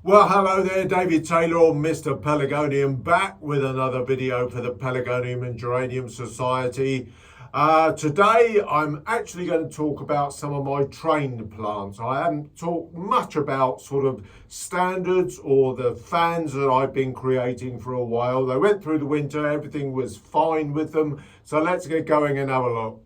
Well, hello there, David Taylor or Mr Pelargonium, back with another video for the Pelargonium and Geranium Society. Today I'm actually going to talk about some of my trained plants. I haven't talked much about sort of standards or the fans that I've been creating for a while. They went through the winter, everything was fine with them. So let's get going and have a look.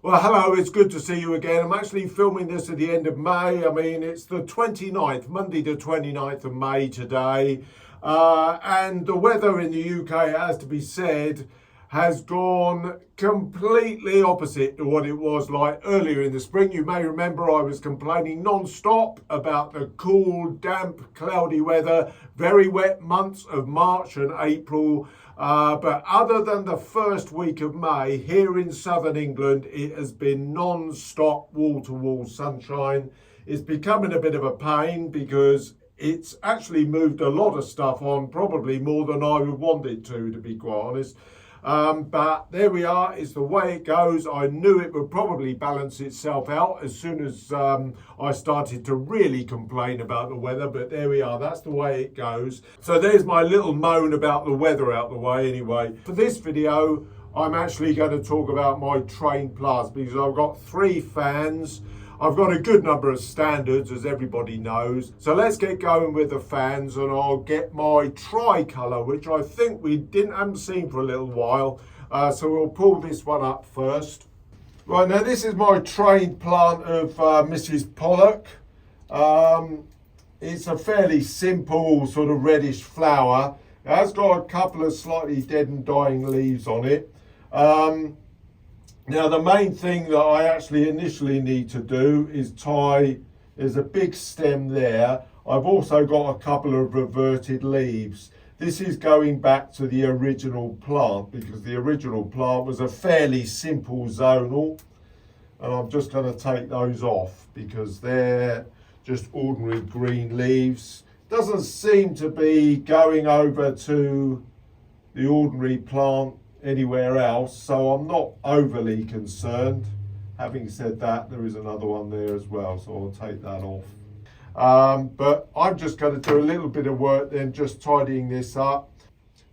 Well, hello, it's good to see you again. I'm actually filming this at the end of May. I mean, it's the 29th, Monday the 29th of May today. And the weather in the UK, it has to be said, has gone completely opposite to what it was like earlier in the spring. You may remember I was complaining non-stop about the cool, damp, cloudy weather, very wet months of March and April. But other than the first week of May, here in southern England, it has been non-stop, wall-to-wall sunshine. It's becoming a bit of a pain because it's actually moved a lot of stuff on, probably more than I would want it to be quite honest. But there we are, it's the way it goes. I knew it would probably balance itself out as soon as I started to really complain about the weather, but there we are, that's the way it goes. So there's my little moan about the weather out the way anyway. For this video, I'm actually going to talk about my trained plants because I've got 3 fans. I've got a good number of standards, as everybody knows. So let's get going with the fans and I'll get my tricolour, which I think we haven't seen for a little while. So we'll pull this one up first. Right, now this is my trained plant of Mrs Pollock. It's a fairly simple sort of reddish flower. It has got a couple of slightly dead and dying leaves on it. Now the main thing that I actually initially need to do is there's a big stem there. I've also got a couple of reverted leaves. This is going back to the original plant because the original plant was a fairly simple zonal. And I'm just going to take those off because they're just ordinary green leaves. Doesn't seem to be going over to the ordinary plant anywhere else, so I'm not overly concerned. Having said that, there is another one there as well, so I'll take that off. But I'm just going to do a little bit of work then, just tidying this up.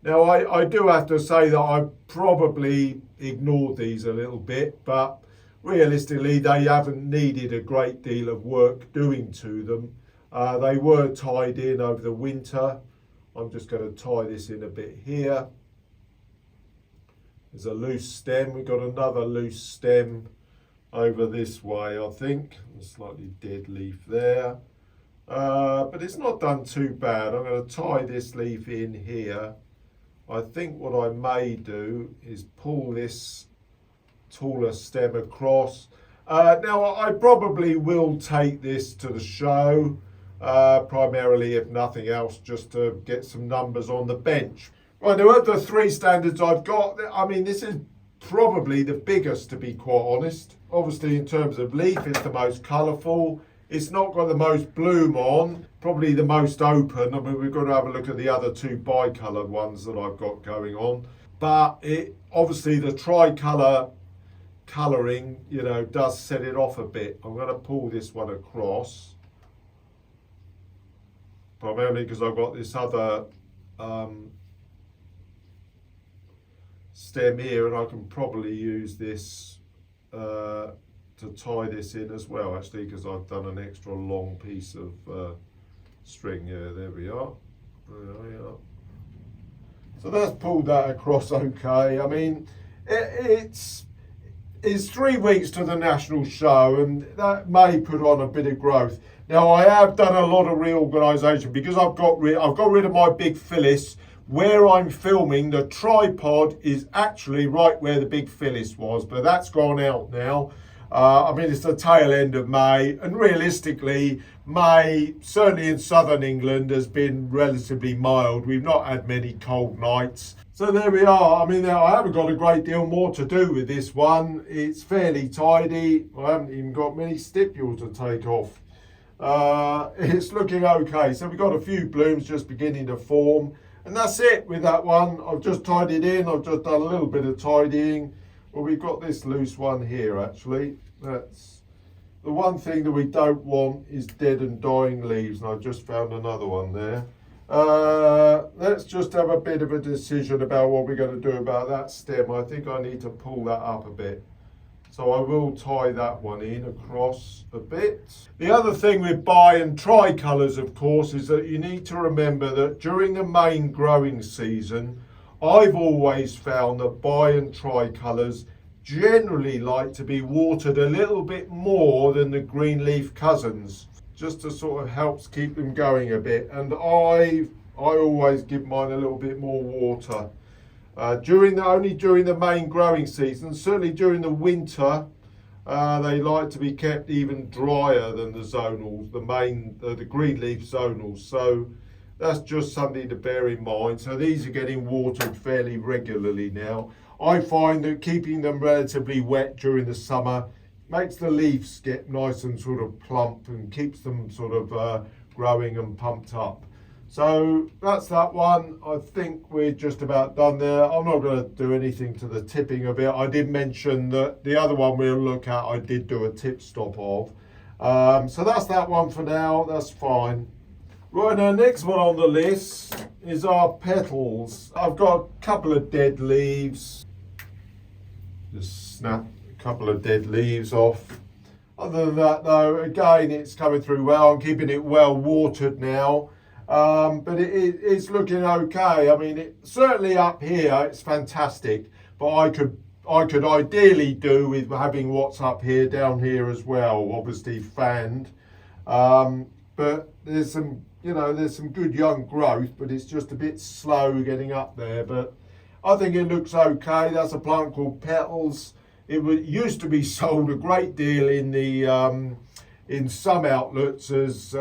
Now I do have to say that I probably ignored these a little bit, but realistically they haven't needed a great deal of work doing to them. They were tied in over the winter. I'm just going to tie this in a bit here. There's a loose stem. We've got another loose stem over this way, I think. A slightly dead leaf there. But it's not done too bad. I'm going to tie this leaf in here. I think what I may do is pull this taller stem across. Now, I probably will take this to the show, primarily, if nothing else, just to get some numbers on the bench. Right, now of the 3 standards I've got, I mean, this is probably the biggest, to be quite honest. Obviously, in terms of leaf, it's the most colourful. It's not got the most bloom on, probably the most open. I mean, we've got to have a look at the other 2 bicoloured ones that I've got going on. But obviously, the tricolour colouring, you know, does set it off a bit. I'm going to pull this one across, primarily because I've got this other stem here, and I can probably use this to tie this in as well, actually, because I've done an extra long piece of string. Yeah, there we are. There we are. So that's pulled that across okay. I mean, it's 3 weeks to the national show, and that may put on a bit of growth. Now, I have done a lot of reorganisation because I've got rid of my big Phyllis. Where I'm filming, the tripod is actually right where the big Phyllis was, but that's gone out now. I mean, it's the tail end of May, and realistically, May, certainly in southern England, has been relatively mild. We've not had many cold nights. So there we are. I mean, I haven't got a great deal more to do with this one. It's fairly tidy. I haven't even got many stipules to take off. It's looking okay. So we've got a few blooms just beginning to form. And that's it with that one. I've just tied it in. I've just done a little bit of tidying. Well, we've got this loose one here actually. That's the one thing that we don't want is dead and dying leaves, and I've just found another one there. Let's just have a bit of a decision about what we're going to do about that stem. I think I need to pull that up a bit. So I will tie that one in across a bit. The other thing with bi and tricolours, of course, is that you need to remember that during the main growing season, I've always found that bi and tricolours generally like to be watered a little bit more than the green leaf cousins, just to sort of helps keep them going a bit. And I always give mine a little bit more water. Only during the main growing season, certainly during the winter, they like to be kept even drier than the zonals, the green leaf zonals. So that's just something to bear in mind. So these are getting watered fairly regularly now. I find that keeping them relatively wet during the summer makes the leaves get nice and sort of plump and keeps them sort of growing and pumped up. So that's that one. I think we're just about done there. I'm not going to do anything to the tipping of it. I did mention that the other one we'll look at, I did do a tip stop of. So that's that one for now. That's fine. Right, now next one on the list is our petals. I've got a couple of dead leaves. Just snap a couple of dead leaves off. Other than that though, again, it's coming through well. I'm keeping it well watered now. But it's looking okay. I mean, certainly up here it's fantastic, but I could ideally do with having what's up here down here as well, obviously fanned. But there's some good young growth, but it's just a bit slow getting up there. But I think it looks okay. That's a plant called Petals. It used to be sold a great deal in some outlets as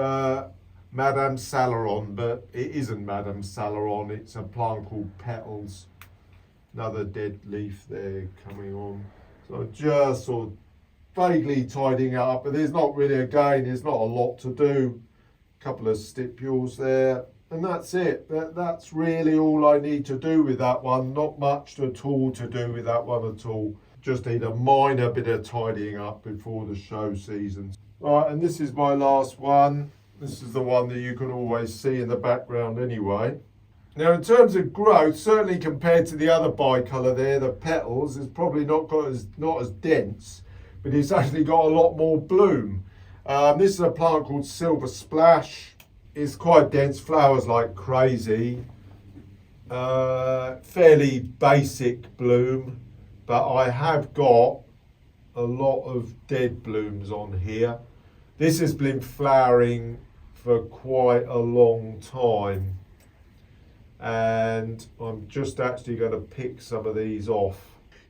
Madame Salaron, but it isn't Madame Salaron. It's a plant called Petals. Another dead leaf there coming on. So just sort of vaguely tidying it up, but there's not really, there's not a lot to do. A couple of stipules there, and that's it. That's really all I need to do with that one. Not much at all to do with that one at all. Just need a minor bit of tidying up before the show season. Right, and this is my last one. This is the one that you can always see in the background anyway. Now in terms of growth, certainly compared to the other bicolour there, the Petals is probably not as dense, but it's actually got a lot more bloom. This is a plant called Silver Splash. It's quite dense, flowers like crazy. Fairly basic bloom, but I have got a lot of dead blooms on here. This has been flowering for quite a long time, and I'm just actually going to pick some of these off.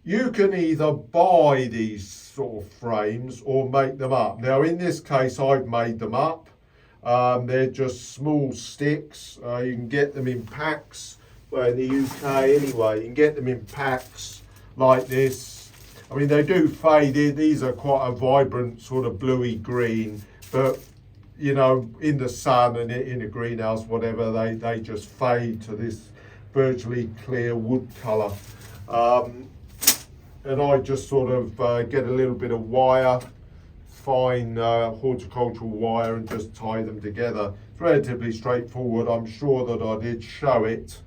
You can either buy these sort of frames or make them up. Now in this case I've made them up. They're just small sticks. You can get them in packs, well in the UK anyway, you can get them in packs like this. I mean, they do fade. These are quite a vibrant sort of bluey green, but you know, in the sun and in a greenhouse, whatever, they just fade to this virtually clear wood colour. And I just sort of get a little bit of wire, fine horticultural wire, and just tie them together. It's relatively straightforward. I'm sure that I did show it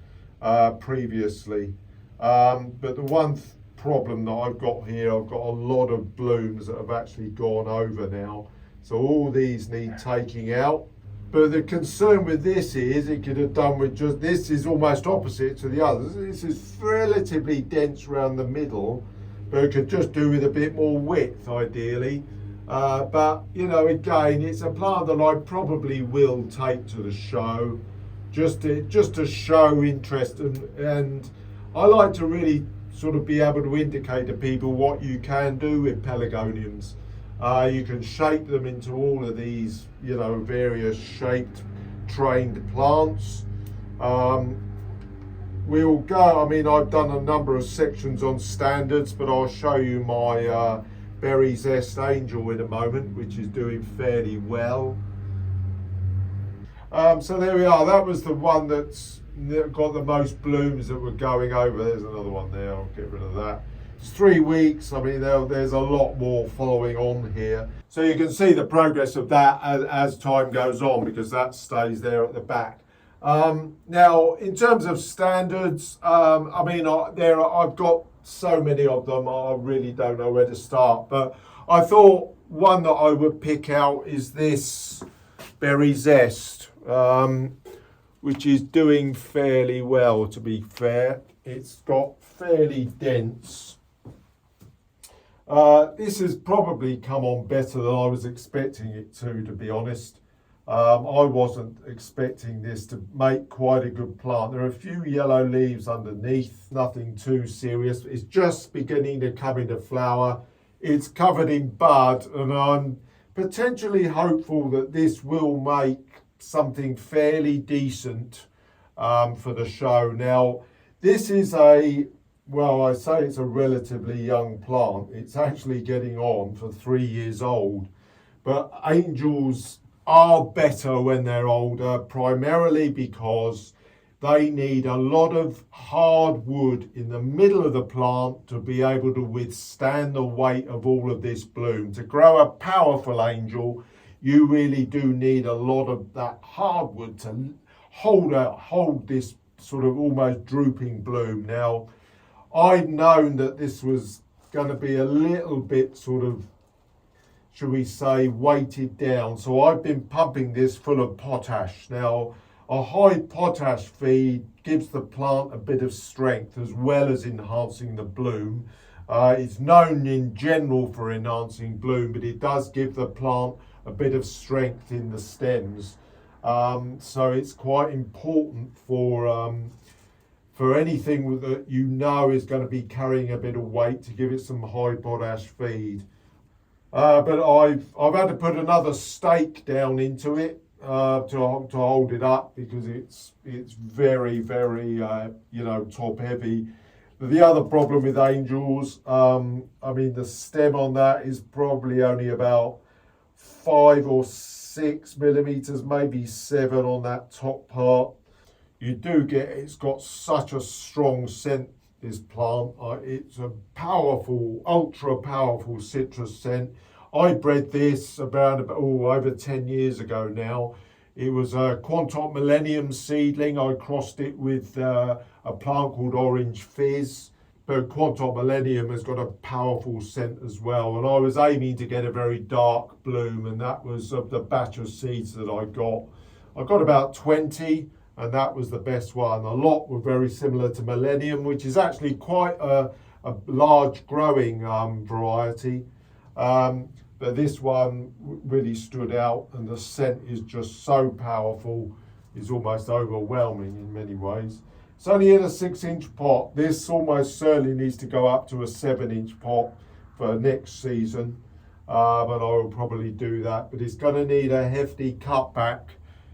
previously. But the one problem that I've got here, I've got a lot of blooms that have actually gone over now. So all these need taking out. But the concern with this is it could have done with just, this is almost opposite to the others. This is relatively dense around the middle, but it could just do with a bit more width ideally. But you know, again, it's a plant that I probably will take to the show just to show interest, and I like to really sort of be able to indicate to people what you can do with pelargoniums. You can shape them into all of these, you know, various shaped trained plants. We'll go, I mean, I've done a number of sections on standards, but I'll show you my Berry Zest Angel in a moment, which is doing fairly well. So there we are. That was the one that's got the most blooms that were going over. There's another one there, I'll get rid of that. It's 3 weeks. I mean, there's a lot more following on here. So you can see the progress of that as time goes on, because that stays there at the back. Now, in terms of standards, I mean, I've got so many of them, I really don't know where to start. But I thought one that I would pick out is this Berry Zest, which is doing fairly well, to be fair. It's got fairly dense. This has probably come on better than I was expecting it to be honest. I wasn't expecting this to make quite a good plant. There are a few yellow leaves underneath, nothing too serious. It's just beginning to come into flower. It's covered in bud, and I'm potentially hopeful that this will make something fairly decent for the show. Now, this is I say it's a relatively young plant. It's actually getting on for 3 years old. But angels are better when they're older, primarily because they need a lot of hard wood in the middle of the plant to be able to withstand the weight of all of this bloom. To grow a powerful angel, you really do need a lot of that hardwood to hold this sort of almost drooping bloom. Now, I'd known that this was going to be a little bit sort of, should we say, weighted down. So I've been pumping this full of potash. Now, a high potash feed gives the plant a bit of strength as well as enhancing the bloom. It's known in general for enhancing bloom, but it does give the plant a bit of strength in the stems. So it's quite important for anything that you know is going to be carrying a bit of weight, to give it some high potash feed. But I've had to put another stake down into it to hold it up, because it's very, very top heavy. The other problem with angels, I mean, the stem on that is probably only about 5 or 6 millimeters, maybe 7 on that top part. You do get, it's got such a strong scent, this plant. It's a powerful, ultra powerful citrus scent. I bred this about over 10 years ago now. It was a Quantum Millennium seedling. I crossed it with a plant called Orange Fizz. But Quantum Millennium has got a powerful scent as well. And I was aiming to get a very dark bloom, and that was of the batch of seeds that I got. I got about 20. And that was the best one. A lot were very similar to Millennium, which is actually quite a large growing variety. But this one really stood out, and the scent is just so powerful, it's almost overwhelming in many ways. It's only in a 6-inch pot. This almost certainly needs to go up to a 7-inch pot for next season. But I will probably do that. But it's going to need a hefty cutback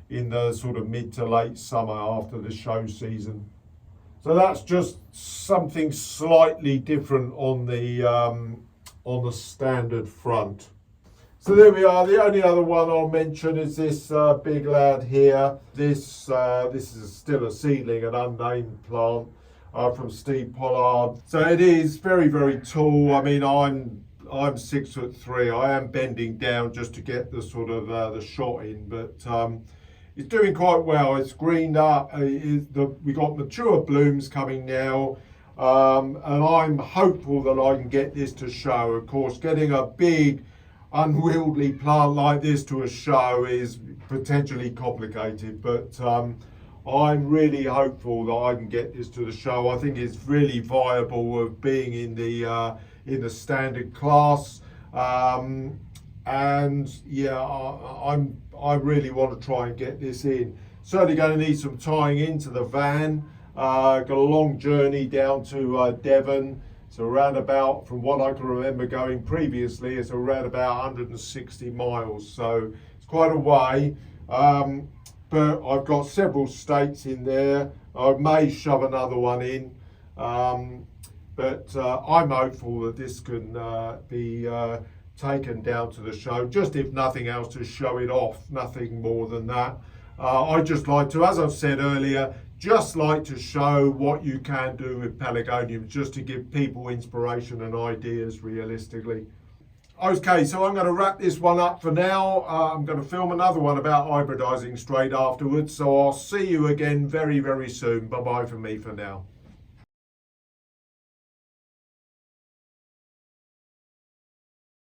in the sort of mid to late summer after the show season. So that's just something slightly different on the standard front. So there we are. The only other one I'll mention is this big lad here. This is still a seedling, an unnamed plant from Mr Pollard. So it is very, very tall. I mean, I'm 6'3". I am bending down just to get the sort of the shot in, but it's doing quite well. It's greened up. We got mature blooms coming now, and I'm hopeful that I can get this to show. Of course, getting a big, unwieldy plant like this to a show is potentially complicated, but I'm really hopeful that I can get this to the show. I think it's really viable of being in the standard class. And yeah, I really want to try and get this in. Certainly going to need some tying into the van. Got a long journey down to Devon. It's around about, from what I can remember going previously, it's around about 160 miles. So it's quite a way. But I've got several stakes in there. I may shove another one in. But I'm hopeful that this can be taken down to the show, just if nothing else to show it off, nothing more than that. I just like to, as I've said earlier, just like to show what you can do with pelargoniums, just to give people inspiration and ideas realistically. Okay, so I'm going to wrap this one up for now. I'm going to film another one about hybridizing straight afterwards. So I'll see you again very, very soon. Bye bye from me for now.